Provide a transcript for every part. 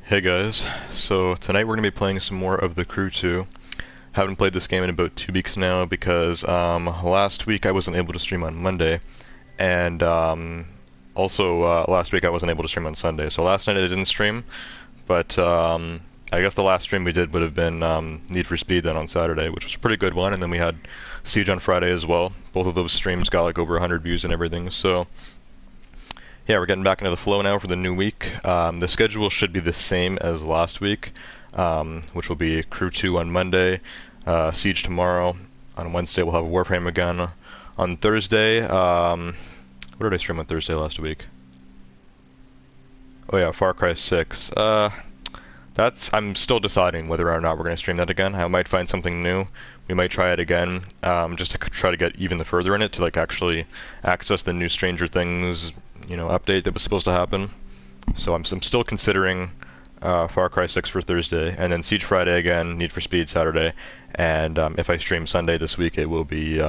Hey guys, so tonight we're going to be playing some more of The Crew 2. Haven't played this game in about 2 weeks now because last week I wasn't able to stream on Monday, and also last week I wasn't able to stream on Sunday. So last night I didn't stream, but I guess the last stream we did would have been Need for Speed then on Saturday, which was a pretty good one, and then we had Siege on Friday as well. Both of those streams got like over 100 views and everything, so yeah, we're getting back into the flow now for the new week. The schedule should be the same as last week, which will be Crew 2 on Monday, Siege tomorrow. On Wednesday we'll have Warframe again. On Thursday, what did I stream on Thursday last week? Oh yeah, Far Cry 6. I'm still deciding whether or not we're going to stream that again. I might find something new. We might try it again, just to try to get even further in it, to like actually access the new Stranger Things, update that was supposed to happen. So I'm still considering Far Cry 6 for Thursday, and then Siege Friday again, Need for Speed Saturday, and if I stream Sunday this week, it will be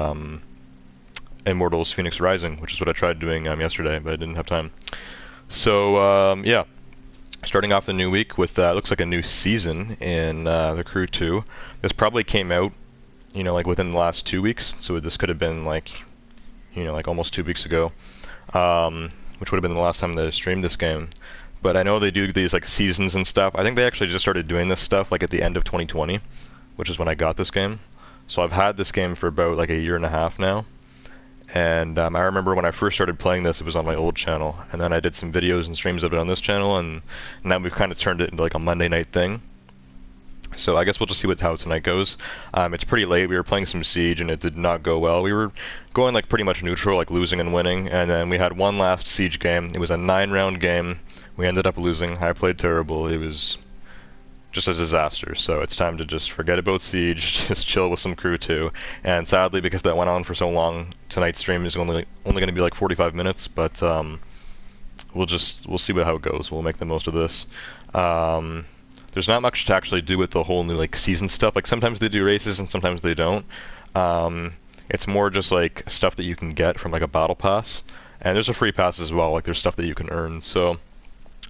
Immortals Phoenix Rising, which is what I tried doing yesterday, but I didn't have time. So yeah, starting off the new week with looks like a new season in The Crew 2. This probably came out, like within the last 2 weeks, so this could have been like, like almost 2 weeks ago. Which would have been the last time they streamed this game. But I know they do these like seasons and stuff. I think they actually just started doing this stuff like at the end of 2020, which is when I got this game. So I've had this game for about like a year and a half now. And I remember when I first started playing this, it was on my old channel. And then I did some videos and streams of it on this channel, and now we've kind of turned it into like a Monday night thing. So I guess we'll just see how tonight goes. It's pretty late. We were playing some Siege and it did not go well. We were going like pretty much neutral, like losing and winning, and then we had one last Siege game. It was a 9-round game. We ended up losing. I played terrible. It was just a disaster. So it's time to just forget about Siege, just chill with some Crew 2. And sadly, because that went on for so long, tonight's stream is only going to be like 45 minutes. But we'll see how it goes. We'll make the most of this. There's not much to actually do with the whole new like season stuff. Like sometimes they do races and sometimes they don't. It's more just like stuff that you can get from like a battle pass, and there's a free pass as well. Like there's stuff that you can earn. So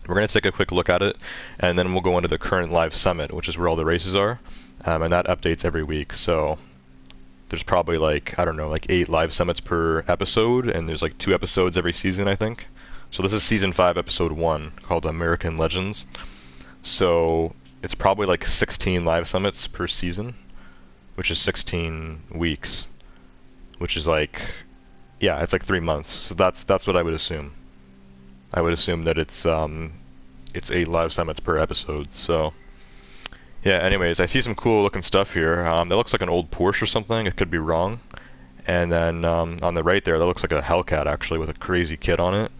we're gonna take a quick look at it, and then we'll go into the current live summit, which is where all the races are, and that updates every week. So there's probably like, I don't know, like 8 live summits per episode, and there's like 2 episodes every season, I think. So this is season 5, episode 1, called American Legends. So it's probably like 16 live summits per season, which is 16 weeks, which is like, yeah, it's like 3 months. So that's what I would assume. I would assume that it's 8 live summits per episode. So yeah, anyways, I see some cool looking stuff here. That looks like an old Porsche or something. It could be wrong. And then on the right there, that looks like a Hellcat actually with a crazy kit on it.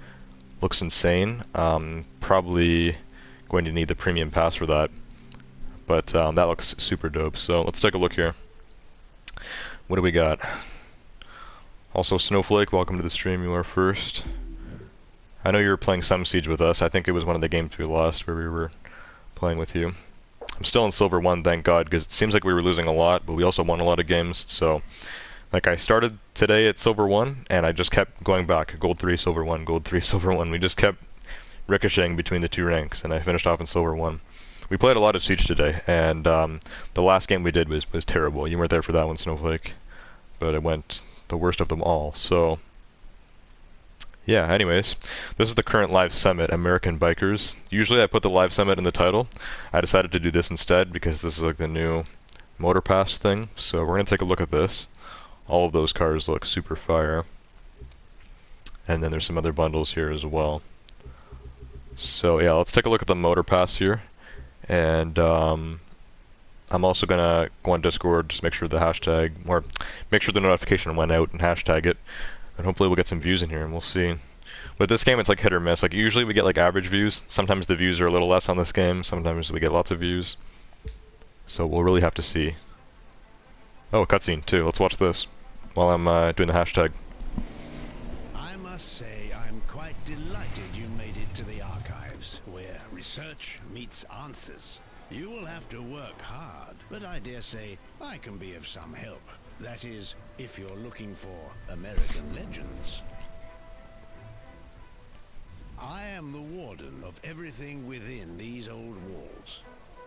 Looks insane. Probably going to need the premium pass for that, but that looks super dope. So let's take a look here. What do we got? Also, Snowflake, welcome to the stream. You are first. I know you were playing some Siege with us. I think it was one of the games we lost where we were playing with you. I'm still in Silver 1, thank God, because it seems like we were losing a lot, but we also won a lot of games. So like I started today at Silver 1 and I just kept going back. Gold 3, Silver 1, Gold 3, Silver 1. We just kept ricocheting between the 2 ranks, and I finished off in Silver 1. We played a lot of Siege today, and the last game we did was terrible. You weren't there for that one, Snowflake, but it went the worst of them all. So yeah, anyways, this is the current live summit, American Bikers. Usually I put the live summit in the title. I decided to do this instead because this is like the new motor pass thing. So we're going to take a look at this. All of those cars look super fire. And then there's some other bundles here as well. So yeah, let's take a look at the motor pass here, and I'm also gonna go on Discord, just make sure the hashtag, or make sure the notification went out and hashtag it, and hopefully we'll get some views in here, and we'll see. With this game, it's like hit or miss. Like usually we get like average views. Sometimes the views are a little less on this game. Sometimes we get lots of views. So we'll really have to see. Oh, a cutscene too. Let's watch this while I'm doing the hashtag. I must say I'm quite delighted you made it to the archives, where research meets answers. You will have to work hard, but I dare say I can be of some help. That is, if you're looking for American legends. I am the warden of everything within these old walls.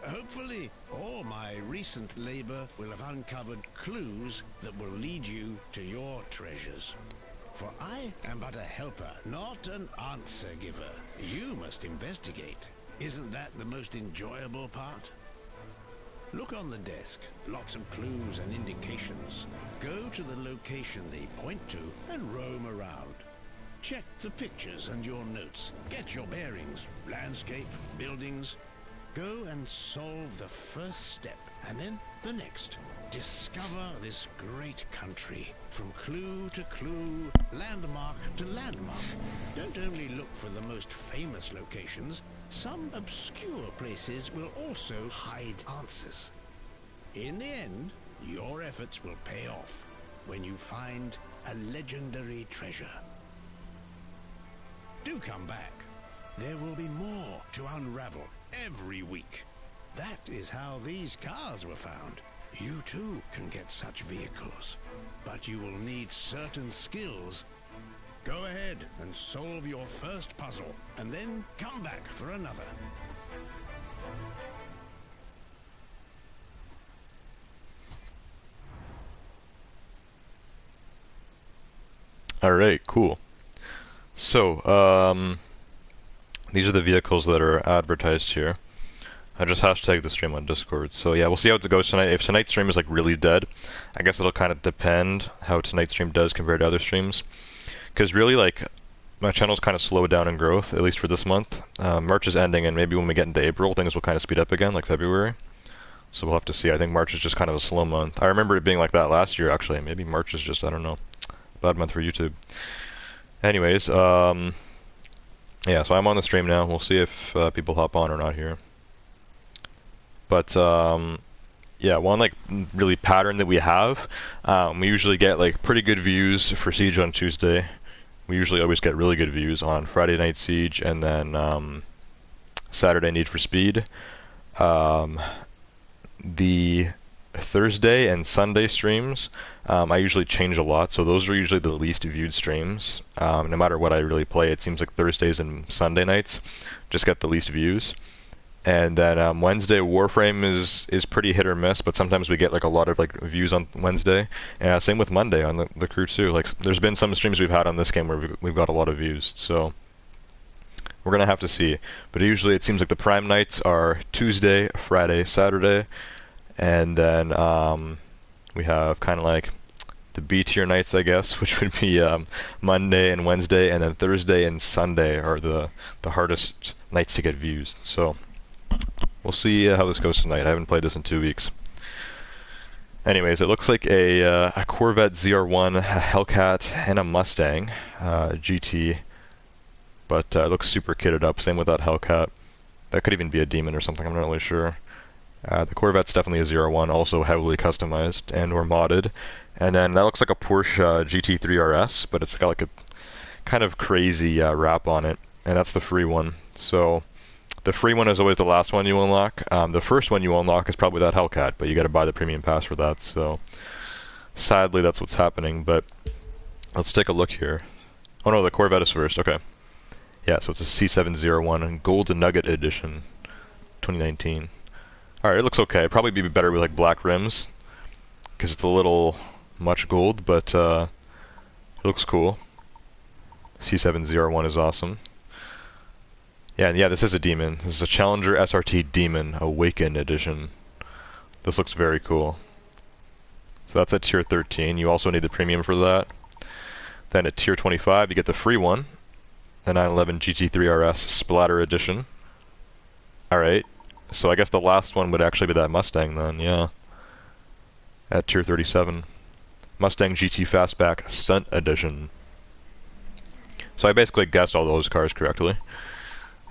Hopefully, all my recent labor will have uncovered clues that will lead you to your treasures. For I am but a helper, not an answer giver. You must investigate. Isn't that the most enjoyable part? Look on the desk. Lots of clues and indications. Go to the location they point to and roam around. Check the pictures and your notes. Get your bearings. Landscape, buildings. Go and solve the first step, and then the next. Discover this great country, from clue to clue, landmark to landmark. Don't only look for the most famous locations. Some obscure places will also hide answers. In the end, your efforts will pay off when you find a legendary treasure. Do come back. There will be more to unravel every week. That is how these cars were found. You too can get such vehicles, but you will need certain skills. Go ahead and solve your first puzzle, and then come back for another. Alright, cool. So, these are the vehicles that are advertised here. I just hashtag the stream on Discord. So yeah, we'll see how it goes tonight. If tonight's stream is like really dead, I guess it'll kind of depend how tonight's stream does compared to other streams. Because really, like, my channel's kind of slowed down in growth, at least for this month. March is ending, and maybe when we get into April, things will kind of speed up again, like February. So we'll have to see. I think March is just kind of a slow month. I remember it being like that last year, actually. Maybe March is just, I don't know, a bad month for YouTube. Anyways, yeah, so I'm on the stream now. We'll see if people hop on or not here. But yeah, one like really pattern that we have, we usually get like pretty good views for Siege on Tuesday. We usually always get really good views on Friday Night Siege, and then Saturday Need for Speed. The Thursday and Sunday streams, I usually change a lot, so those are usually the least viewed streams. No matter what I really play, it seems like Thursdays and Sunday nights just get the least views. And then Wednesday Warframe is pretty hit or miss, but sometimes we get like a lot of like views on Wednesday. And same with Monday on the crew too. Like there's been some streams we've had on this game where we've got a lot of views. So we're gonna have to see. But usually it seems like the prime nights are Tuesday, Friday, Saturday, and then we have kind of like the B tier nights, I guess, which would be Monday and Wednesday, and then Thursday and Sunday are the hardest nights to get views. So we'll see how this goes tonight. I haven't played this in 2 weeks. Anyways, it looks like a Corvette ZR1, a Hellcat, and a Mustang GT, but it looks super kitted up. Same with that Hellcat. That could even be a Demon or something, I'm not really sure. The Corvette's definitely a ZR1, also heavily customized and or modded. And then that looks like a Porsche GT3 RS, but it's got like a kind of crazy wrap on it, and that's the free one. So the free one is always the last one you unlock. The first one you unlock is probably that Hellcat, but you got to buy the premium pass for that. So sadly, that's what's happening. But let's take a look here. Oh no, the Corvette is first. Okay. Yeah, so it's a C701 Gold Nugget Edition, 2019. All right, it looks okay. Probably be better with like black rims, because it's a little much gold, but it looks cool. C701 is awesome. Yeah, and yeah, this is a Demon. This is a Challenger SRT Demon Awaken Edition. This looks very cool. So that's at tier 13. You also need the premium for that. Then at tier 25, you get the free one, the 911 GT3 RS Splatter Edition. Alright, so I guess the last one would actually be that Mustang then, yeah. At tier 37. Mustang GT Fastback Stunt Edition. So I basically guessed all those cars correctly.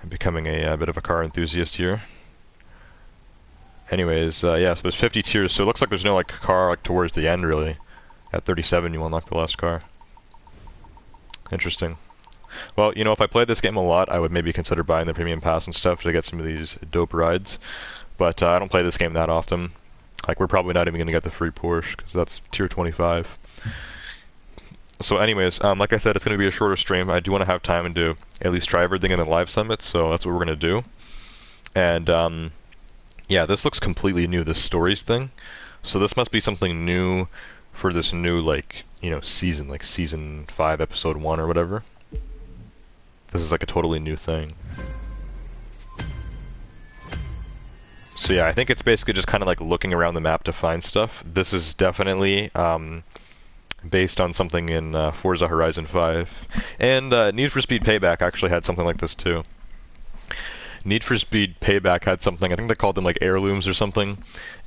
I'm becoming a bit of a car enthusiast here. Anyways, yeah, so there's 50 tiers, so it looks like there's no like car like towards the end really. At 37 you unlock the last car. Interesting. Well, you know, if I played this game a lot, I would maybe consider buying the premium pass and stuff to get some of these dope rides. But I don't play this game that often. Like, we're probably not even going to get the free Porsche, because that's tier 25. So anyways, like I said, it's going to be a shorter stream. I do want to have time to at least try everything in the live summit, so that's what we're going to do. And yeah, this looks completely new, this stories thing. So this must be something new for this new, like, season, like season 5, episode 1 or whatever. This is like a totally new thing. So yeah, I think it's basically just kind of like looking around the map to find stuff. This is definitely based on something in Forza Horizon 5. And Need for Speed Payback actually had something like this too. Need for Speed Payback had something, I think they called them like heirlooms or something,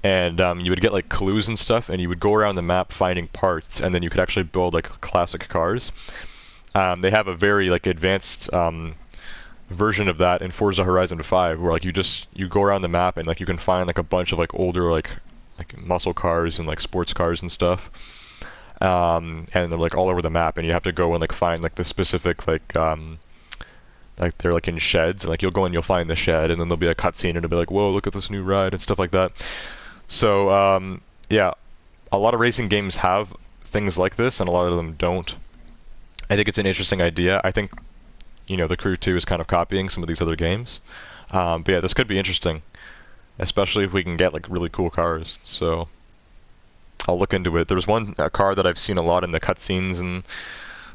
and you would get like clues and stuff, and you would go around the map finding parts, and then you could actually build like classic cars. They have a very like advanced version of that in Forza Horizon 5, where like you go around the map and like you can find like a bunch of like older like muscle cars and like sports cars and stuff. And they're like all over the map, and you have to go and like find like the specific like they're like in sheds, and like you'll go and you'll find the shed, and then there'll be a cutscene, and it'll be like, whoa, look at this new ride and stuff like that. So yeah, a lot of racing games have things like this, and a lot of them don't. I think it's an interesting idea. I think the Crew 2 is kind of copying some of these other games, but yeah, this could be interesting, especially if we can get like really cool cars. So I'll look into it. There's one car that I've seen a lot in the cutscenes and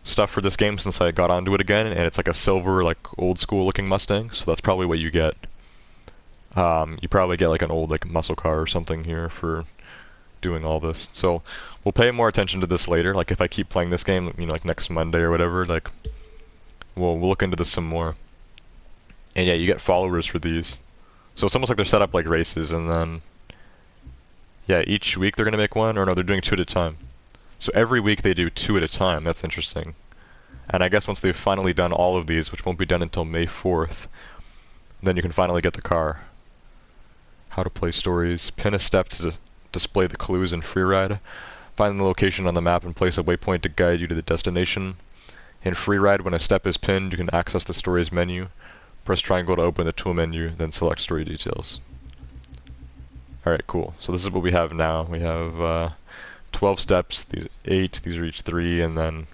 stuff for this game since I got onto it again, and it's like a silver, like old school looking Mustang, so that's probably what you get. You probably get like an old like muscle car or something here for doing all this. So we'll pay more attention to this later. Like if I keep playing this game, like next Monday or whatever, like we'll look into this some more. And yeah, you get followers for these. So it's almost like they're set up like races, and then yeah, each week they're gonna make one, or no, they're doing 2 at a time. So every week they do 2 at a time. That's interesting. And I guess once they've finally done all of these, which won't be done until May 4th, then you can finally get the car. How to play stories. Pin a step to display the clues in Freeride. Find the location on the map and place a waypoint to guide you to the destination. In Freeride, when a step is pinned, you can access the stories menu. Press triangle to open the tool menu, then select story details. Alright, cool. So this is what we have now. We have 12 steps, these 8, these are each 3, and then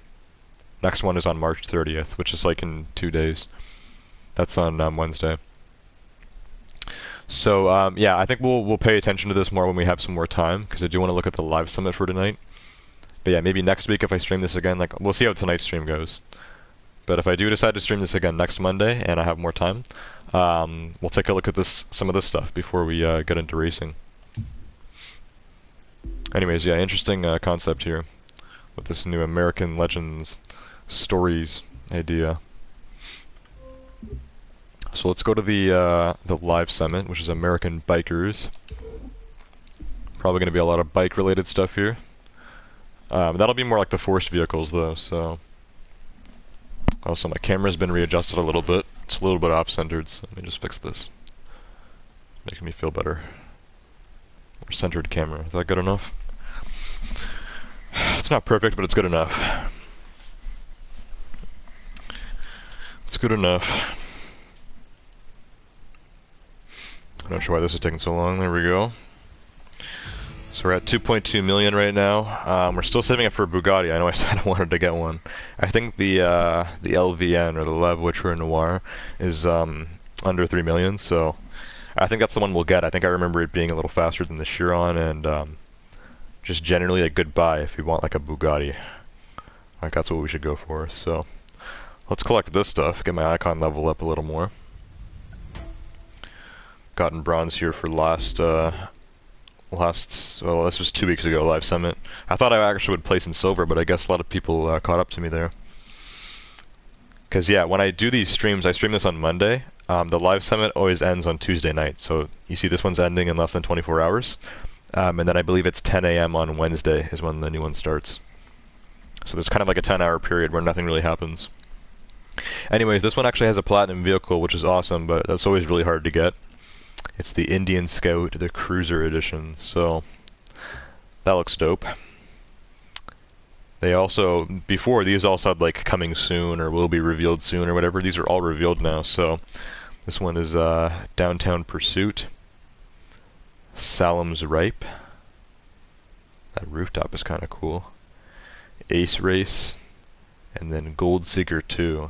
next one is on March 30th, which is like in 2 days. That's on Wednesday. So yeah, I think we'll pay attention to this more when we have some more time, because I do want to look at the live summit for tonight. But yeah, maybe next week if I stream this again, like we'll see how tonight's stream goes. But if I do decide to stream this again next Monday and I have more time, we'll take a look at some of this stuff before we get into racing. Anyways, yeah, interesting concept here with this new American Legends stories idea. So let's go to the live summit, which is American Bikers. Probably going to be a lot of bike-related stuff here. That'll be more like the forced vehicles, though. So also my camera's been readjusted a little bit. It's a little bit off-centered, so let me just fix this. Making me feel better. More centered camera. Is that good enough? It's not perfect, but it's good enough. It's good enough. I'm not sure why this is taking so long. There we go. So we're at 2.2 million right now. We're still saving up for a Bugatti. I know I said I wanted to get one. I think the LVN, or the Lev Witcher Noir, is under 3 million. So I think that's the one we'll get. I think I remember it being a little faster than the Chiron, and just generally a good buy if you want like a Bugatti. Like that's what we should go for. So let's collect this stuff. Get my icon level up a little more. Gotten bronze here for well, this was 2 weeks ago, Live Summit. I thought I actually would place in silver, but I guess a lot of people caught up to me there. Because yeah, when I do these streams, I stream this on Monday. The Live Summit always ends on Tuesday night, so you see this one's ending in less than 24 hours. And then I believe it's 10 a.m. on Wednesday is when the new one starts. So there's kind of like a 10-hour period where nothing really happens. Anyways, this one actually has a platinum vehicle, which is awesome, but that's always really hard to get. It's the Indian Scout, the Cruiser Edition, so that looks dope. They also, before, these also had like coming soon or will be revealed soon or whatever. These are all revealed now, so this one is Downtown Pursuit, Salem's Ripe. That rooftop is kind of cool. Ace Race, and then Gold Seeker 2,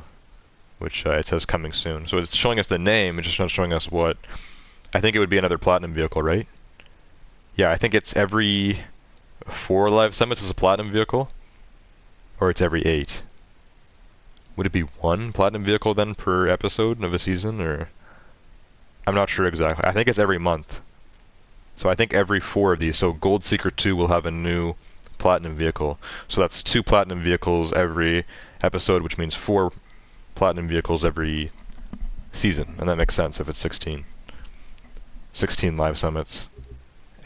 which it says coming soon. So it's showing us the name, it's just not showing us what. I think it would be another Platinum vehicle, right? Yeah, I think it's every 4 live summits is a Platinum vehicle, or it's every 8. Would it be 1 Platinum vehicle then per episode of a season, or? I'm not sure exactly. I think it's every month. So I think every 4 of these. So Gold Seeker 2 will have a new Platinum vehicle. So that's 2 Platinum vehicles every episode, which means 4 Platinum vehicles every season. And that makes sense if it's 16. 16 live summits.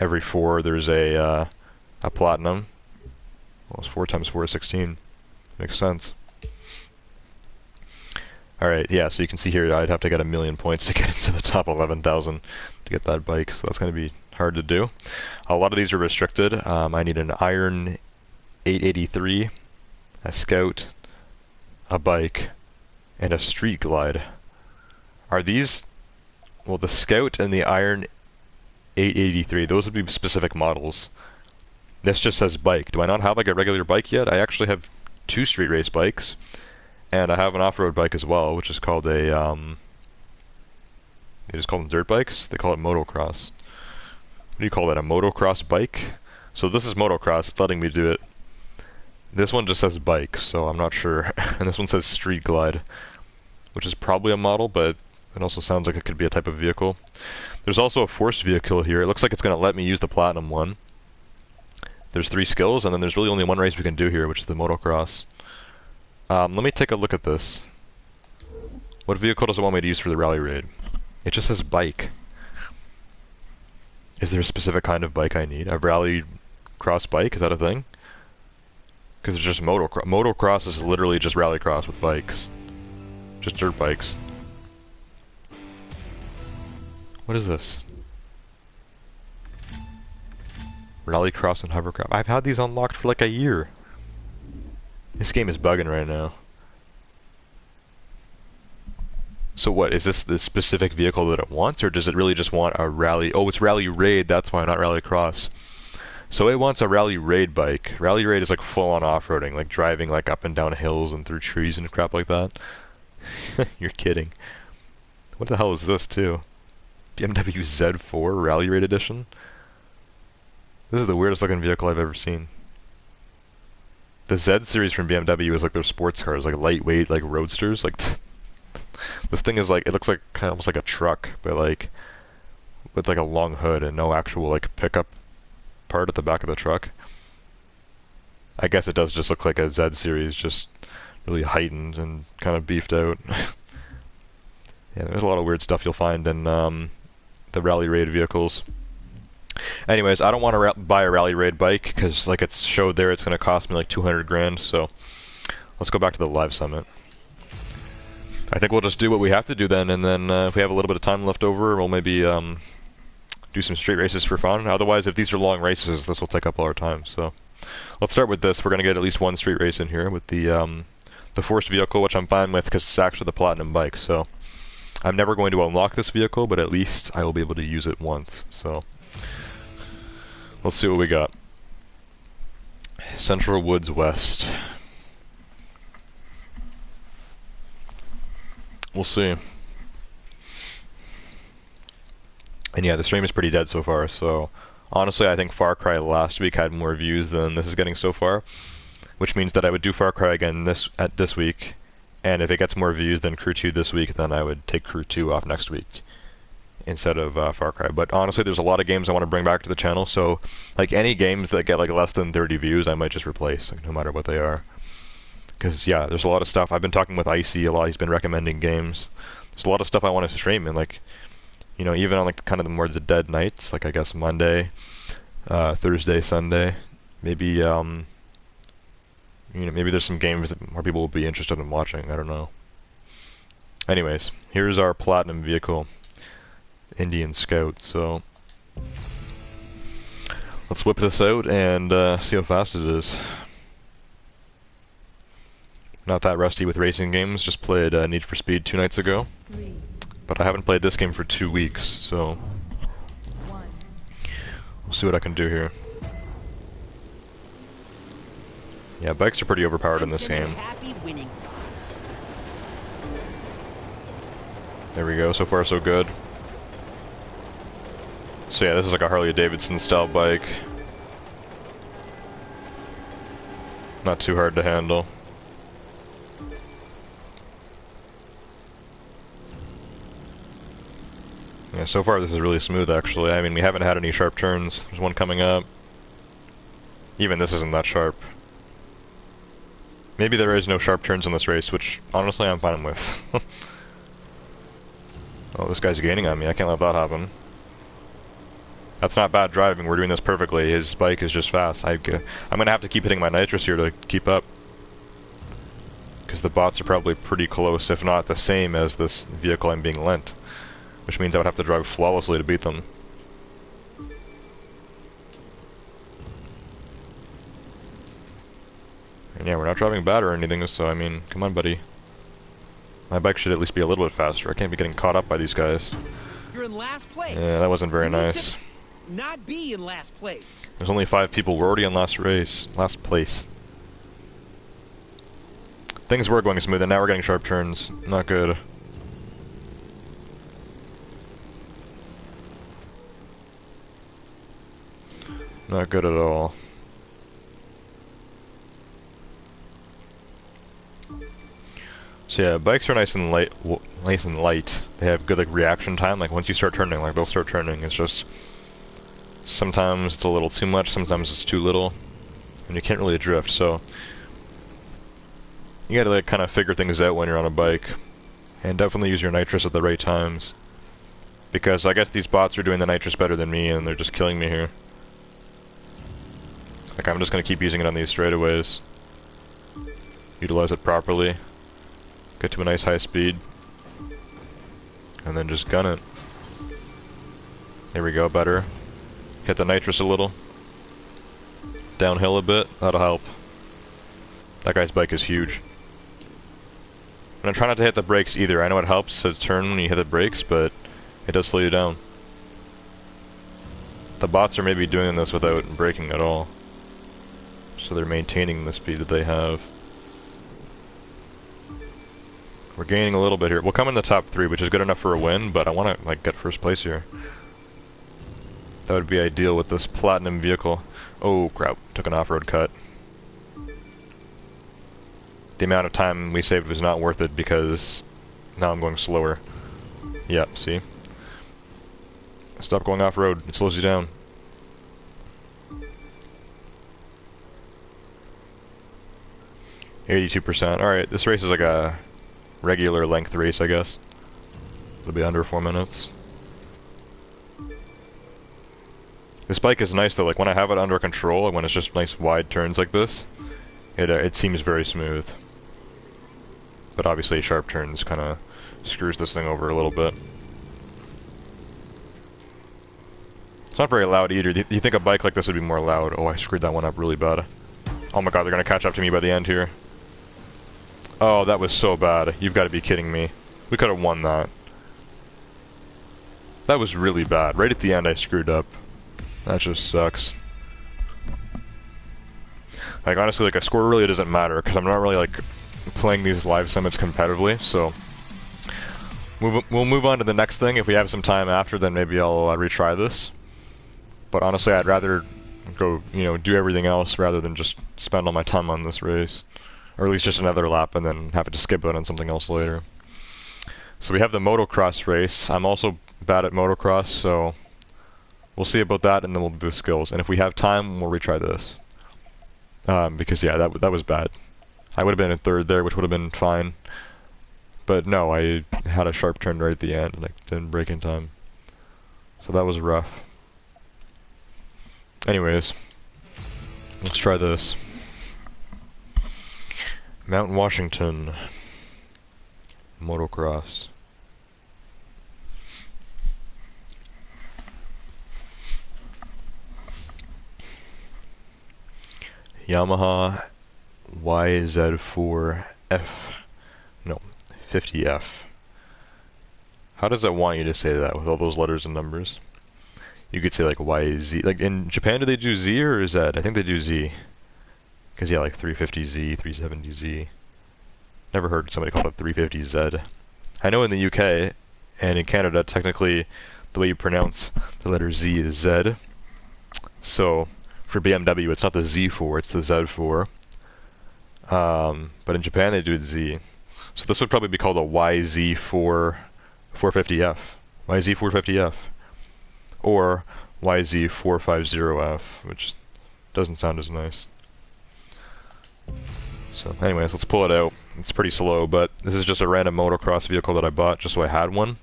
Every 4 there's a Platinum. Well, it's 4 times 4 is 16. Makes sense. Alright, yeah, so you can see here I'd have to get 1,000,000 points to get into the top 11,000 to get that bike, so that's going to be hard to do. A lot of these are restricted. I need an Iron 883, a Scout, a bike, and a Street Glide. Are these... well, the Scout and the Iron 883, those would be specific models. This just says bike. Do I not have like a regular bike yet? I actually have 2 street race bikes. And I have an off-road bike as well, which is called a, they just call them dirt bikes. They call it motocross. What do you call that, a motocross bike? So this is motocross, it's letting me do it. This one just says bike, so I'm not sure. And this one says street glide, which is probably a model, but it also sounds like it could be a type of vehicle. There's also a forced vehicle here. It looks like it's going to let me use the Platinum one. There's 3 skills, and then there's really only 1 race we can do here, which is the motocross. Let me take a look at this. What vehicle does it want me to use for the rally raid? It just says bike. Is there a specific kind of bike I need? A rally cross bike? Is that a thing? Because it's just motocross. Motocross is literally just rallycross with bikes. Just dirt bikes. What is this? Rallycross and hovercraft. I've had these unlocked for like a year. This game is bugging right now. So what, is this the specific vehicle that it wants, or does it really just want a rally? Oh, it's rally raid, that's why, not rallycross. So it wants a rally raid bike. Rally raid is like full-on off-roading, like driving like up and down hills and through trees and crap like that. You're kidding. What the hell is this too? BMW Z4 Rally Raid Edition? This is the weirdest looking vehicle I've ever seen. The Z series from BMW is like their sports cars, like lightweight, like roadsters. Like this thing is like, it looks like kind of almost like a truck, but like with like a long hood and no actual like pickup part at the back of the truck. I guess it does just look like a Z series, just really heightened and kind of beefed out. Yeah, there's a lot of weird stuff you'll find in the Rally Raid vehicles. Anyways, I don't want to buy a Rally Raid bike because, like it's showed there, it's going to cost me like 200 grand. So let's go back to the live summit. I think we'll just do what we have to do then, and then if we have a little bit of time left over, we'll maybe do some street races for fun. Otherwise, if these are long races, this will take up all our time. So let's start with this. We're going to get at least 1 street race in here with the forced vehicle, which I'm fine with because it's actually the Platinum bike. So I'm never going to unlock this vehicle, but at least I will be able to use it once. So let's see what we got. Central Woods West. We'll see. And yeah, the stream is pretty dead so far, so honestly I think Far Cry last week had more views than this is getting so far, which means that I would do Far Cry again this week, and if it gets more views than Crew 2 this week, then I would take Crew 2 off next week instead of Far Cry. But honestly, there's a lot of games I want to bring back to the channel, so like any games that get like less than 30 views, I might just replace, like, no matter what they are. Because yeah, there's a lot of stuff. I've been talking with Icy a lot. He's been recommending games. There's a lot of stuff I want to stream, and like, you know, even on like kind of the more the dead nights, like I guess Monday, Thursday, Sunday, maybe you know, maybe there's some games that more people will be interested in watching. I don't know. Anyways, here's our Platinum vehicle, Indian Scout. So let's whip this out and see how fast it is. Not that rusty with racing games, just played Need for Speed 2 nights ago. But I haven't played this game for 2 weeks, so we'll see what I can do here. Yeah, bikes are pretty overpowered in this game. Happy winning thoughts. There we go, so far so good. So yeah, this is like a Harley Davidson style bike. Not too hard to handle. Yeah, so far this is really smooth actually. I mean, we haven't had any sharp turns. There's one coming up. Even this isn't that sharp. Maybe there is no sharp turns in this race, which honestly I'm fine with. Oh, this guy's gaining on me. I can't let that happen. That's not bad driving. We're doing this perfectly. His bike is just fast. I'm gonna have to keep hitting my nitrous here to keep up. Because the bots are probably pretty close, if not the same as this vehicle I'm being lent. Which means I would have to drive flawlessly to beat them. And yeah, we're not driving bad or anything, so I mean, come on, buddy. My bike should at least be a little bit faster. I can't be getting caught up by these guys. You're in last place. Yeah, that wasn't very nice. Not be in last place. There's only 5 people. We're already in last place. Things were going smooth, and now we're getting sharp turns. Not good. Not good at all. So yeah, bikes are nice and light. They have good like reaction time. Like once you start turning, like they'll start turning. It's just sometimes it's a little too much, sometimes it's too little, and you can't really drift. So you gotta like kind of figure things out when you're on a bike, and definitely use your nitrous at the right times. Because I guess these bots are doing the nitrous better than me, and they're just killing me here. Like I'm just gonna keep using it on these straightaways. Utilize it properly. Get to a nice high speed. And then just gun it. There we go, better. Hit the nitrous a little. Downhill a bit, that'll help. That guy's bike is huge. And I'm trying not to hit the brakes either. I know it helps to turn when you hit the brakes, but it does slow you down. The bots are maybe doing this without braking at all. So they're maintaining the speed that they have. We're gaining a little bit here. We'll come in the top 3, which is good enough for a win, but I want to like get first place here. That would be ideal with this platinum vehicle. Oh crap, took an off-road cut. The amount of time we saved was not worth it because now I'm going slower. Yep, see? Stop going off-road, it slows you down. %. Alright, this race is like a regular length race, I guess. It'll be under 4 minutes. This bike is nice though, like when I have it under control, and when it's just nice wide turns like this, it seems very smooth. But obviously sharp turns kind of screws this thing over a little bit. It's not very loud either. Do you think a bike like this would be more loud? Oh, I screwed that one up really bad. Oh my god, they're gonna catch up to me by the end here. Oh, that was so bad. You've got to be kidding me. We could have won that. That was really bad. Right at the end I screwed up. That just sucks. Like honestly, like a score really doesn't matter because I'm not really like playing these live summits competitively, so we'll move on to the next thing. If we have some time after, then maybe I'll retry this. But honestly, I'd rather go, you know, do everything else rather than just spend all my time on this race. Or at least just another lap and then have to skip it on something else later. So we have the motocross race. I'm also bad at motocross, so we'll see about that and then we'll do the skills. And if we have time, we'll retry this. Because yeah, that was bad. I would have been in 3rd there, which would have been fine. But no, I had a sharp turn right at the end and I didn't brake in time. So that was rough. Anyways, let's try this. Mount Washington motocross. Yamaha YZ4F. No, 50F. How does it want you to say that with all those letters and numbers? You could say like YZ. Like in Japan, do they do Z or Z? I think they do Z. Because yeah, like 350Z, 370Z. Never heard somebody call it 350Z. I know in the UK and in Canada, technically, the way you pronounce the letter Z is Z. So for BMW, it's not the Z4, it's the Z4. But in Japan, they do it Z. So this would probably be called a YZ4 450F. YZ450F. Or YZ450F, which doesn't sound as nice. So anyways, let's pull it out. It's pretty slow, but this is just a random motocross vehicle that I bought just so I had one.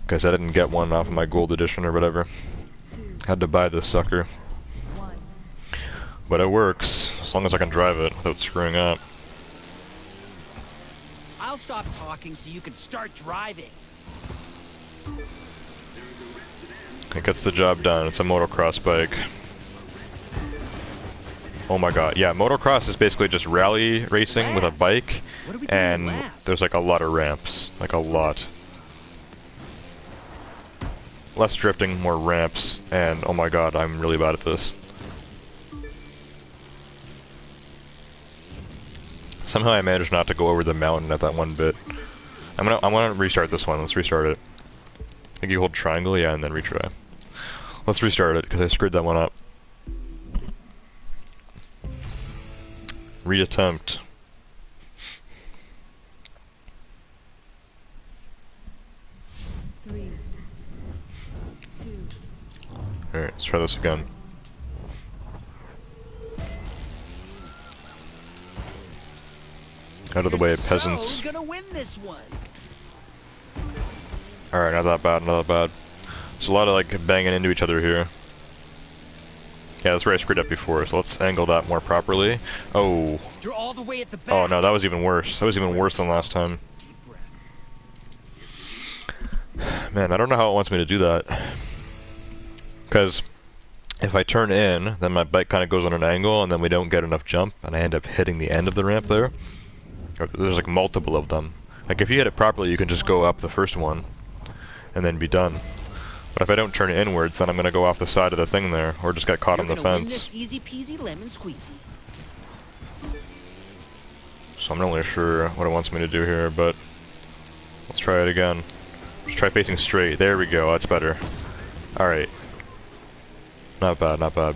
Because I didn't get one off of my gold edition or whatever. Had to buy this sucker. But it works, as long as I can drive it without screwing up. I'll stop talking so you can start driving. It gets the job done. It's a motocross bike. Oh my god. Yeah, motocross is basically just rally racing with a bike. And there's like a lot of ramps. Like a lot. Less drifting, more ramps. And oh my god, I'm really bad at this. Somehow I managed not to go over the mountain at that one bit. I want to restart this one. Let's restart it. I think you hold triangle, yeah, and then retry. Let's restart it, because I screwed that one up. Reattempt. Alright, let's try this again. Out of the way, peasants. So gonna win this one. Alright, not that bad, not that bad. There's a lot of like banging into each other here. Yeah, that's where I screwed up before, so let's angle that more properly. Oh. You're all the way at the back. Oh no, that was even worse. That was even worse than last time. Man, I don't know how it wants me to do that. Because if I turn in, then my bike kind of goes on an angle, and then we don't get enough jump, and I end up hitting the end of the ramp there. There's like multiple of them. Like if you hit it properly, you can just go up the first one, and then be done. But if I don't turn it inwards, then I'm gonna go off the side of the thing there, or just get caught on the fence. Easy peasy lemon squeezy. So I'm not really sure what it wants me to do here, but let's try it again. Just try facing straight. There we go. That's better. All right. Not bad. Not bad.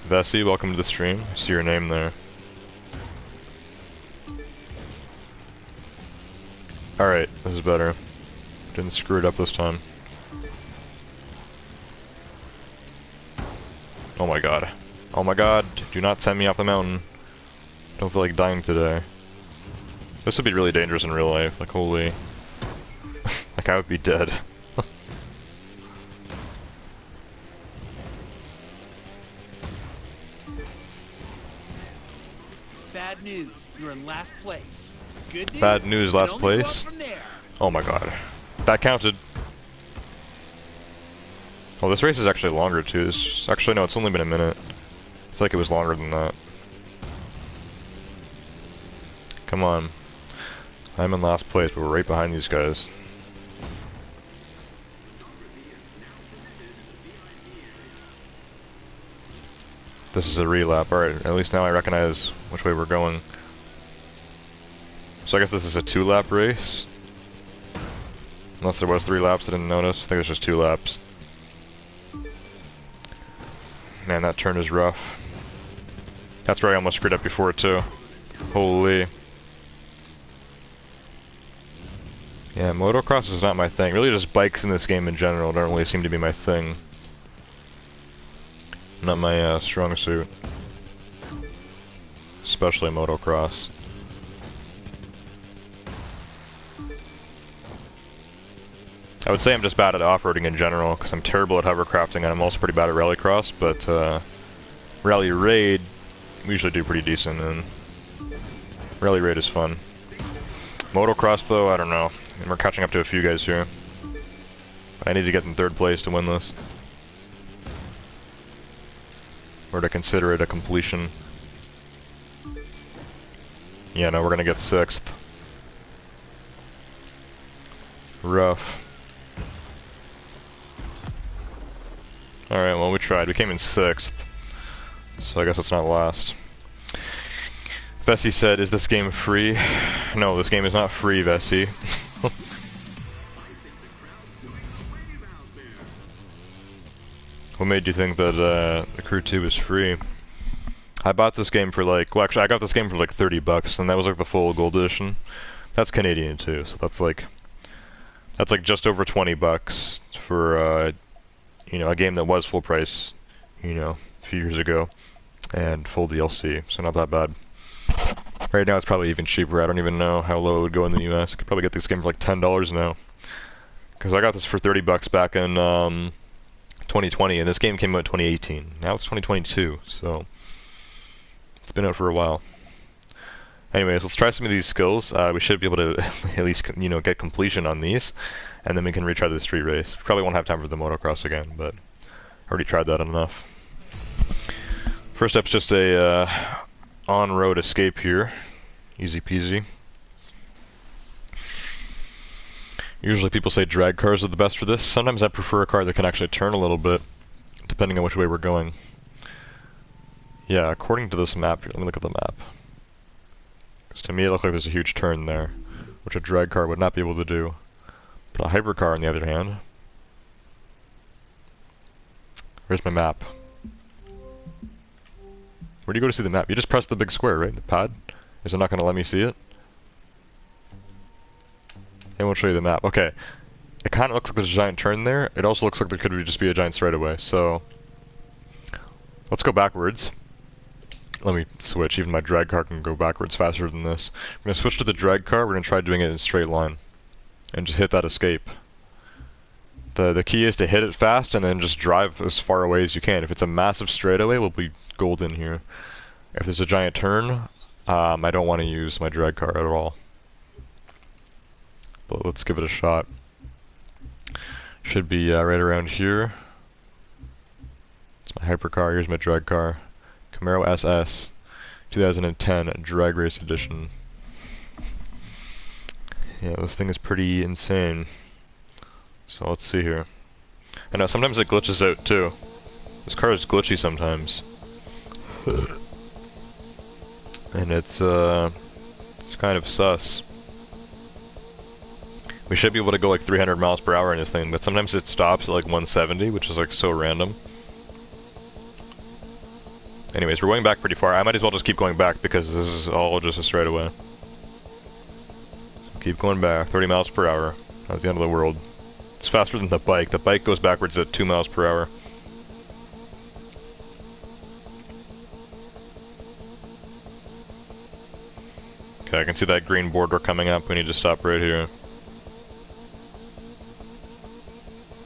Vessi, welcome to the stream. I see your name there. Alright, this is better. Didn't screw it up this time. Oh my god. Oh my god, do not send me off the mountain. Don't feel like dying today. This would be really dangerous in real life, like holy... like I would be dead. Bad news, you're in last place. Good news, Bad news, last place? Oh my god. That counted. Oh, this race is actually longer too. Actually, no, it's only been a minute. I feel like it was longer than that. Come on. I'm in last place, but we're right behind these guys. This is a relap. Alright, at least now I recognize which way we're going. So I guess this is a 2-lap race. Unless there was 3 laps, I didn't notice. I think it's just 2 laps. Man, that turn is rough. That's where I almost screwed up before, too. Holy. Yeah, motocross is not my thing. Really just bikes in this game in general don't really seem to be my thing. Not my strong suit. Especially motocross. I would say I'm just bad at off-roading in general, because I'm terrible at hovercrafting and I'm also pretty bad at rallycross, but rally raid, we usually do pretty decent, and rally raid is fun. Motocross though, I don't know. And we're catching up to a few guys here. I need to get in 3rd place to win this. Or to consider it a completion. Yeah, no, we're gonna get 6th. Rough. Alright, well we tried. We came in 6th. so I guess it's not last. Vessi said, "Is this game free?" No, this game is not free, Vessi. What made you think that the Crew 2 is free? I bought this game for like, well, actually, I got this game for like $30, and that was like the full gold edition. That's Canadian too, so that's like just over $20 for you know, a game that was full price, you know, a few years ago, and full DLC, so not that bad. Right now it's probably even cheaper. I don't even know how low it would go in the US. Could probably get this game for like $10 now, because I got this for $30 back in 2020, and this game came out in 2018. Now it's 2022, so it's been out for a while. Anyways, let's try some of these skills. We should be able to at least, you know, get completion on these, and then we can retry the street race. We probably won't have time for the motocross again, but I already tried that enough. First step's just a on-road escape here. Easy peasy. Usually people say drag cars are the best for this. Sometimes I prefer a car that can actually turn a little bit, depending on which way we're going. Yeah, according to this map here, let me look at the map. Because to me it looks like there's a huge turn there, which a drag car would not be able to do. But a hypercar, on the other hand... Where's my map? Where do you go to see the map? You just press the big square, right? The pad? Is it not going to let me see it? It won't show you the map. Okay. It kind of looks like there's a giant turn there. It also looks like there could just be a giant straightaway, so... Let's go backwards. Let me switch. Even my drag car can go backwards faster than this. We're going to switch to the drag car. We're going to try doing it in a straight line. And just hit that escape. The key is to hit it fast and then just drive as far away as you can. If it's a massive straightaway, we'll be golden here. If there's a giant turn, I don't want to use my drag car at all. But let's give it a shot. Should be right around here. It's my hypercar. Here's my drag car. Camaro SS 2010 Drag Race Edition. Yeah, this thing is pretty insane. So let's see here. I know sometimes it glitches out too. This car is glitchy sometimes. And it's kind of sus. We should be able to go like 300 miles per hour in this thing, but sometimes it stops at like 170, which is like so random. Anyways, we're going back pretty far. I might as well just keep going back because this is all just a straightaway. So keep going back, 30 miles per hour. That's the end of the world. It's faster than the bike. The bike goes backwards at 2 miles per hour. Okay, I can see that green border coming up. We need to stop right here.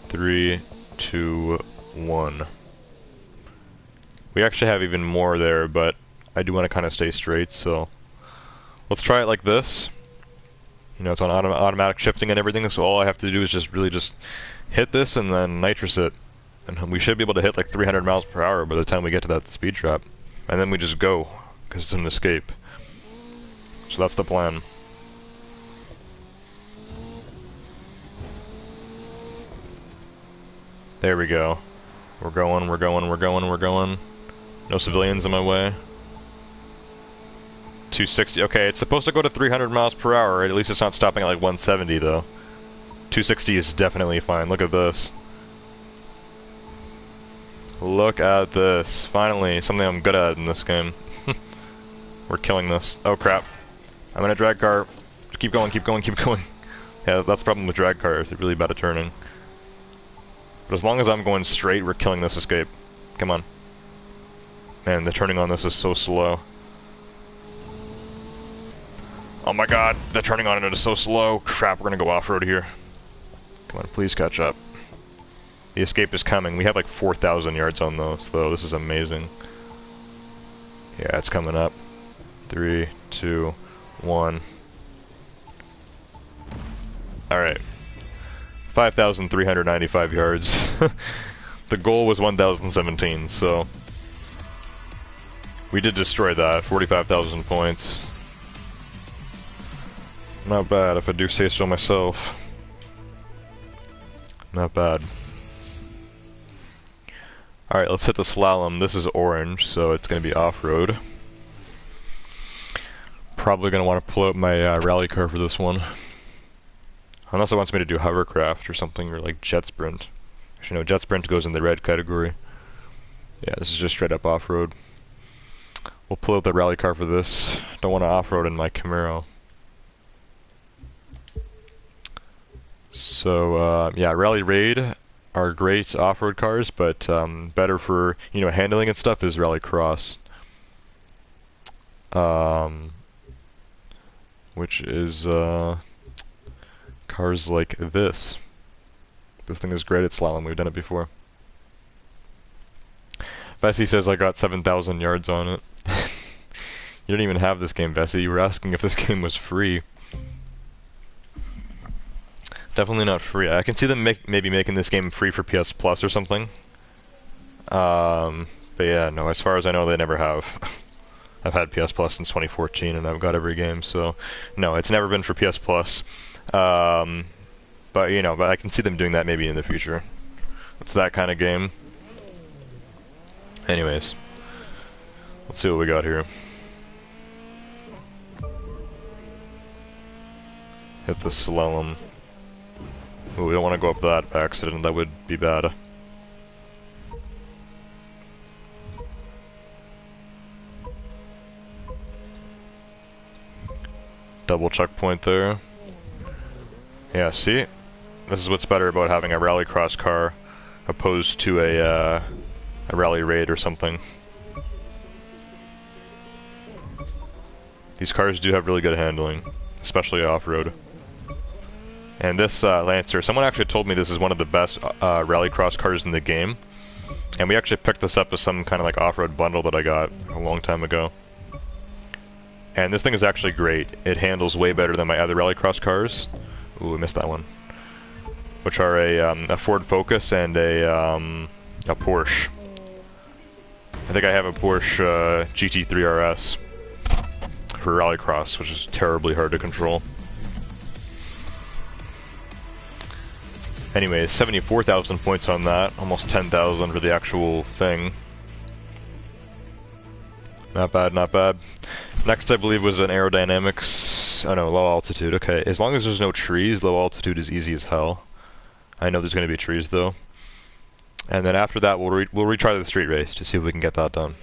3, 2, 1. We actually have even more there, but I do want to kind of stay straight, so let's try it like this. You know, it's on automatic shifting and everything, so all I have to do is just really just hit this and then nitrous it. And we should be able to hit like 300 miles per hour by the time we get to that speed trap. And then we just go, because it's an escape. So that's the plan. There we go. We're going, we're going, we're going, we're going. No civilians in my way. 260. Okay, it's supposed to go to 300 miles per hour. At least it's not stopping at like 170 though. 260 is definitely fine. Look at this. Look at this. Finally, something I'm good at in this game. We're killing this. Oh crap. I'm in a drag car. Just keep going, keep going, keep going. Yeah, that's the problem with drag cars. They're really bad at turning. But as long as I'm going straight, we're killing this escape. Come on. Man, the turning on this is so slow. Oh my god, the turning on it is so slow. Crap, we're gonna go off-road here. Come on, please catch up. The escape is coming. We have like 4,000 yards on those, though. This is amazing. Yeah, it's coming up. 3, 2, 1. Alright. 5,395 yards. The goal was 1,017, so... we did destroy that. 45,000 points. Not bad, if I do say so myself. Not bad. Alright, let's hit the slalom. This is orange, so it's going to be off-road. Probably going to want to pull out my rally car for this one. Unless it wants me to do hovercraft or something, or like jet sprint. Actually, no, jet sprint goes in the red category. Yeah, this is just straight up off-road. We'll pull out the rally car for this. Don't want to off-road in my Camaro. So, yeah, Rally Raid are great off-road cars, but better for, you know, handling and stuff is Rally Cross. Which is cars like this. This thing is great at slalom, we've done it before. Vessi says I got 7,000 yards on it. You don't even have this game, Vessi. You were asking if this game was free. Definitely not free. I can see them maybe making this game free for PS Plus or something. But yeah, no, as far as I know, they never have. I've had PS Plus since 2014 and I've got every game, so no, it's never been for PS Plus. But you know, but I can see them doing that maybe in the future. It's that kind of game. Anyways, let's see what we got here. Hit the slalom. Ooh, we don't want to go up that by accident, that would be bad. Double checkpoint there. Yeah, see? This is what's better about having a rallycross car opposed to a rally raid or something. These cars do have really good handling, especially off-road. And this Lancer, someone actually told me this is one of the best rallycross cars in the game. And we actually picked this up as some kind of like off-road bundle that I got a long time ago. And this thing is actually great. It handles way better than my other rallycross cars. Ooh, I missed that one. Which are a Ford Focus and a Porsche. I think I have a Porsche GT3 RS for rallycross, which is terribly hard to control. Anyways, 74,000 points on that, almost 10,000 for the actual thing. Not bad, not bad. Next, I believe, was an aerodynamics. Oh no, low altitude. Okay, as long as there's no trees, low altitude is easy as hell. I know there's going to be trees though. And then after that, we'll retry the street race to see if we can get that done.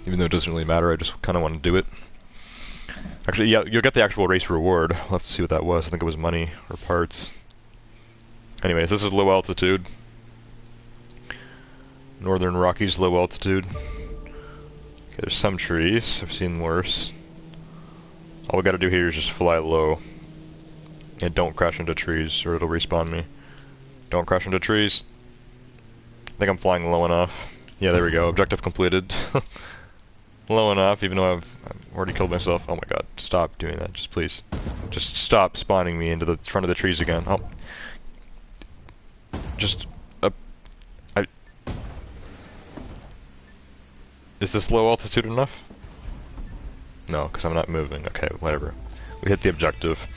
Even though it doesn't really matter, I just kind of want to do it. Actually, yeah, you'll get the actual race reward. We'll have to see what that was. I think it was money or parts. Anyways, this is low altitude. Northern Rockies low altitude. Okay, there's some trees. I've seen worse. All we gotta do here is just fly low. And don't crash into trees or it'll respawn me. Don't crash into trees. I think I'm flying low enough. Yeah, there we go. Objective completed. Low enough, even though I've already killed myself. Oh my god, stop doing that. Just please. Just stop spawning me into the front of the trees again. Oh. Just, is this low altitude enough? No, because I'm not moving. Okay, whatever. We hit the objective.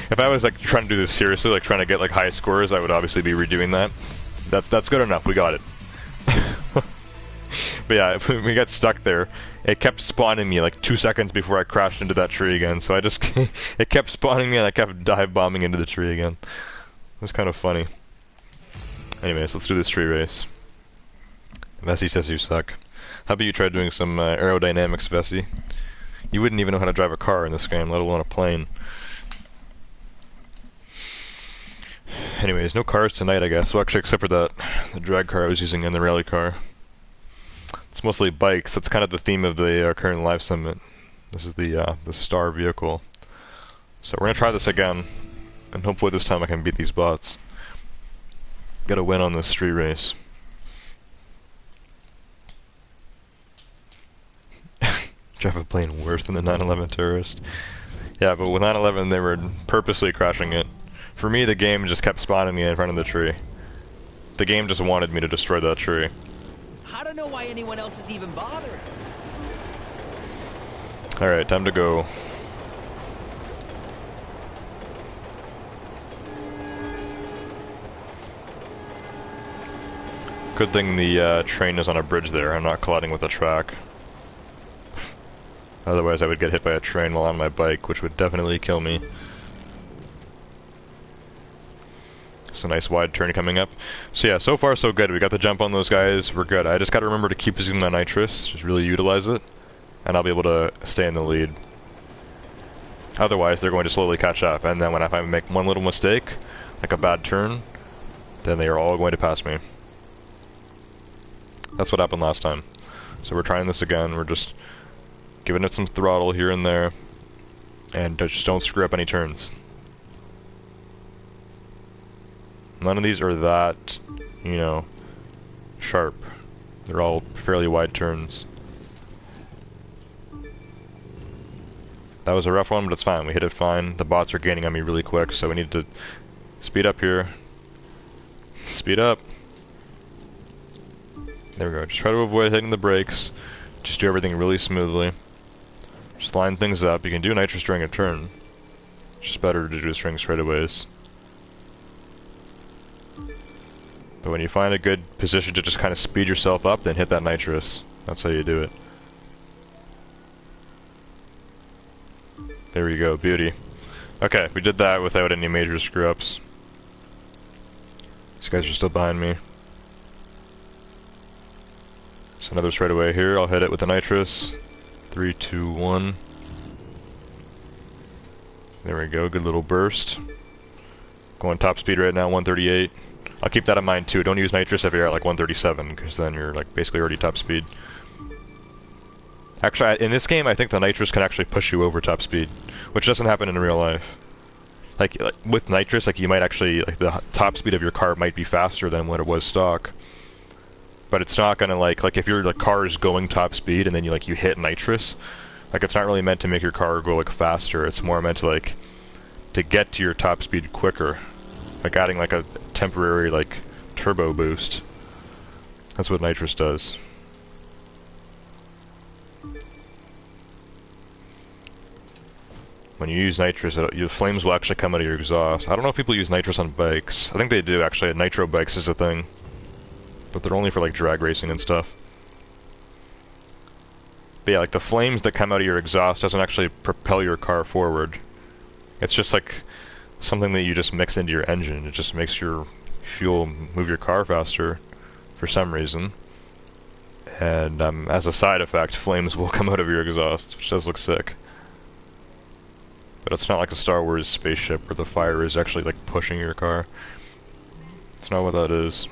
If I was like trying to do this seriously, like trying to get like high scores, I would obviously be redoing that. That's good enough. We got it. But yeah, we got stuck there. It kept spawning me like 2 seconds before I crashed into that tree again. So I just it kept spawning me and I kept dive bombing into the tree again. It was kind of funny. Anyways, let's do this tree race. Vessi says you suck. How about you try doing some aerodynamics, Vessi? You wouldn't even know how to drive a car in this game, let alone a plane. Anyways, no cars tonight, I guess. Well, actually, except for the drag car I was using and the rally car. It's mostly bikes. That's kind of the theme of the current live summit. This is the star vehicle. So we're gonna try this again, and hopefully this time I can beat these bots. Gotta win on this street race. Drive a plane worse than the 9/11 terrorist. Yeah, but with 9/11 they were purposely crashing it. For me, the game just kept spawning me in front of the tree. The game just wanted me to destroy that tree. I don't know why anyone else is even bothering. Alright, time to go. Good thing the train is on a bridge there. I'm not colliding with the track. Otherwise, I would get hit by a train while on my bike, which would definitely kill me. It's a nice wide turn coming up. So yeah, so far so good. We got the jump on those guys. We're good. I just got to remember to keep using my nitrous, just really utilize it, and I'll be able to stay in the lead. Otherwise, they're going to slowly catch up, and then if I make one little mistake, like a bad turn, then they are all going to pass me. That's what happened last time. So we're trying this again. We're just giving it some throttle here and there, and just don't screw up any turns. None of these are that, you know, sharp. They're all fairly wide turns. That was a rough one, but it's fine. We hit it fine. The bots are gaining on me really quick, so we need to speed up here. Speed up. There we go. Just try to avoid hitting the brakes. Just do everything really smoothly. Just line things up. You can do nitrous during a turn. It's just better to do this during straightaways. But when you find a good position to just kind of speed yourself up, then hit that nitrous. That's how you do it. There we go, beauty. Okay, we did that without any major screw-ups. These guys are still behind me. So another straightaway here, I'll hit it with the nitrous. 3, 2, 1. There we go, good little burst. Going top speed right now, 138. I'll keep that in mind too. Don't use nitrous if you're at like 137, because then you're like basically already top speed. Actually, in this game, I think the nitrous can actually push you over top speed, which doesn't happen in real life. Like with nitrous, like you might actually, like the top speed of your car might be faster than what it was stock. But it's not gonna like if your car is going top speed and then you hit nitrous, like it's not really meant to make your car go like faster. It's more meant to get to your top speed quicker. Like adding like a temporary like turbo boost. That's what nitrous does. When you use nitrous, your flames will actually come out of your exhaust. I don't know if people use nitrous on bikes. I think they do actually. Nitro bikes is a thing, but they're only for like drag racing and stuff. But yeah, like the flames that come out of your exhaust doesn't actually propel your car forward. It's just like something that you just mix into your engine. It just makes your fuel move your car faster for some reason. And as a side effect, flames will come out of your exhaust, which does look sick. But it's not like a Star Wars spaceship where the fire is actually like pushing your car. It's not what that is.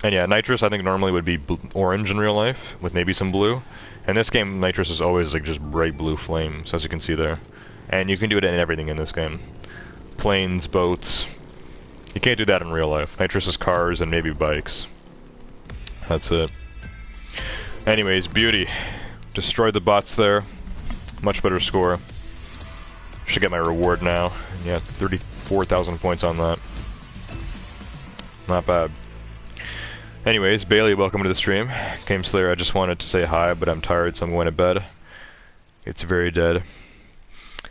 And yeah, nitrous I think normally would be orange in real life, with maybe some blue. In this game, nitrous is always like just bright blue flames, as you can see there. And you can do it in everything in this game. Planes, boats. You can't do that in real life. Nitrous is cars and maybe bikes. That's it. Anyways, beauty. Destroyed the bots there. Much better score. Should get my reward now. Yeah, 34,000 points on that. Not bad. Anyways, Bailey, welcome to the stream. Game Slayer, I just wanted to say hi, but I'm tired, so I'm going to bed. It's very dead.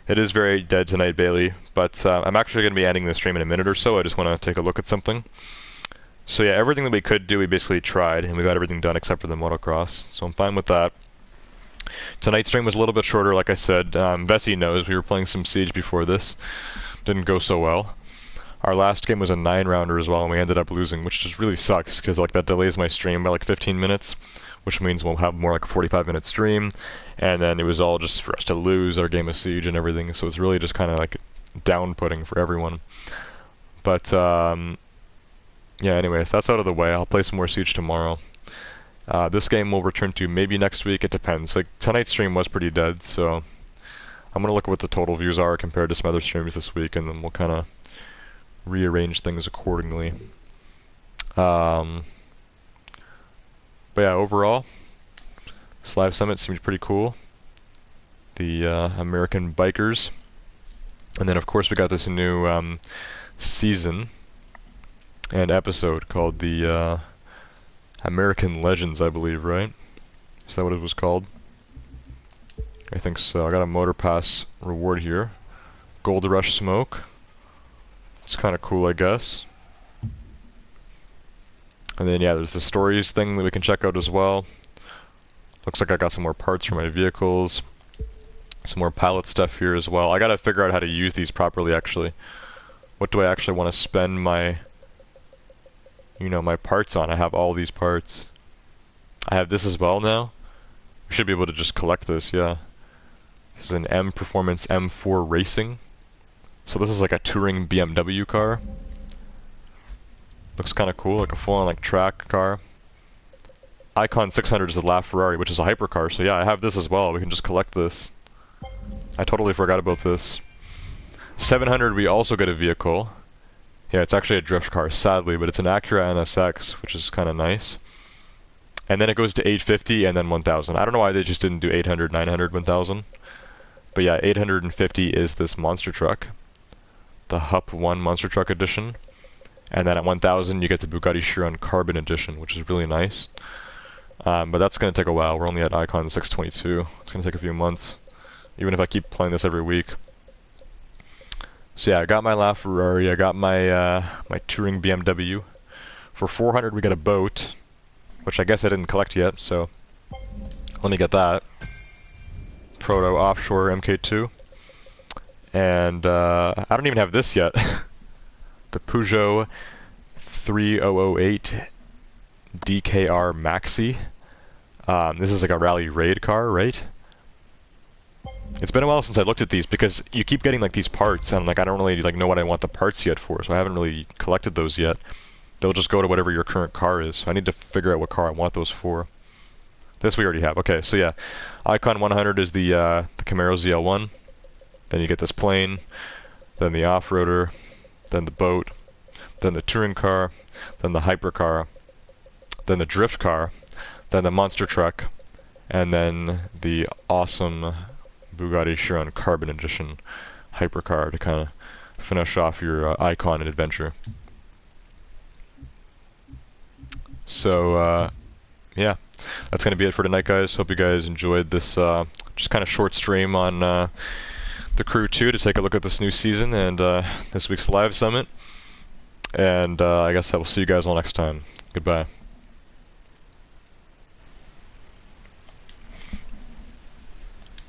It is very dead tonight, Bailey, but I'm actually going to be ending the stream in a minute or so. I just want to take a look at something. So yeah, everything that we could do, we basically tried, and we got everything done except for the motocross, so I'm fine with that. Tonight's stream was a little bit shorter, like I said. Vessi knows, we were playing some Siege before this. Didn't go so well. Our last game was a 9-rounder as well, and we ended up losing, which just really sucks, because like that delays my stream by like 15 minutes, which means we'll have more like a 45-minute stream, and then it was all just for us to lose our game of Siege and everything, so it's really just kind of like down-putting for everyone. But, yeah, anyways, that's out of the way. I'll play some more Siege tomorrow. This game we'll return to maybe next week, it depends. Like, tonight's stream was pretty dead, so I'm gonna look at what the total views are compared to some other streams this week, and then we'll kind of rearrange things accordingly. But yeah, overall, this live summit seems pretty cool. The American bikers. And then of course we got this new season and episode called the American Legends, I believe, right? Is that what it was called? I think so. I got a Motor Pass reward here. Gold Rush Smoke. It's kind of cool, I guess. And then yeah, there's the stories thing that we can check out as well. Looks like I got some more parts for my vehicles. Some more pallet stuff here as well. I gotta figure out how to use these properly actually. What do I actually want to spend my, you know, my parts on? I have all these parts. I have this as well now. We should be able to just collect this, yeah. This is an M Performance M4 Racing. So this is like a touring BMW car. Looks kind of cool, like a full-on like track car. Icon 600 is the LaFerrari, which is a hypercar. So yeah, I have this as well. We can just collect this. I totally forgot about this. 700, we also get a vehicle. Yeah, it's actually a drift car, sadly, but it's an Acura NSX, which is kind of nice. And then it goes to 850 and then 1000. I don't know why they just didn't do 800, 900, 1000. But yeah, 850 is this monster truck. The Hup 1 Monster Truck Edition. And then at 1000 you get the Bugatti Chiron Carbon Edition, which is really nice. But that's going to take a while. We're only at Icon 622. It's going to take a few months, even if I keep playing this every week. So yeah, I got my LaFerrari, I got my my touring BMW. For 400 we got a boat, which I guess I didn't collect yet, so let me get that. Proto Offshore MK2. And I don't even have this yet. The Peugeot 3008 DKR Maxi. This is like a rally raid car, right? It's been a while since I looked at these because you keep getting like these parts and like I don't really like know what I want the parts yet for, so I haven't really collected those yet. They'll just go to whatever your current car is. So I need to figure out what car I want those for. This we already have. Okay, so yeah, Icon 100 is the Camaro ZL1. Then you get this plane, then the off-roader, then the boat, then the touring car, then the hypercar, then the drift car, then the monster truck, and then the awesome Bugatti Chiron Carbon Edition hypercar to kind of finish off your Icon and adventure. So yeah, that's going to be it for tonight, guys. Hope you guys enjoyed this just kind of short stream on the Crew 2 to take a look at this new season and this week's live summit. And I guess I will see you guys all next time. Goodbye.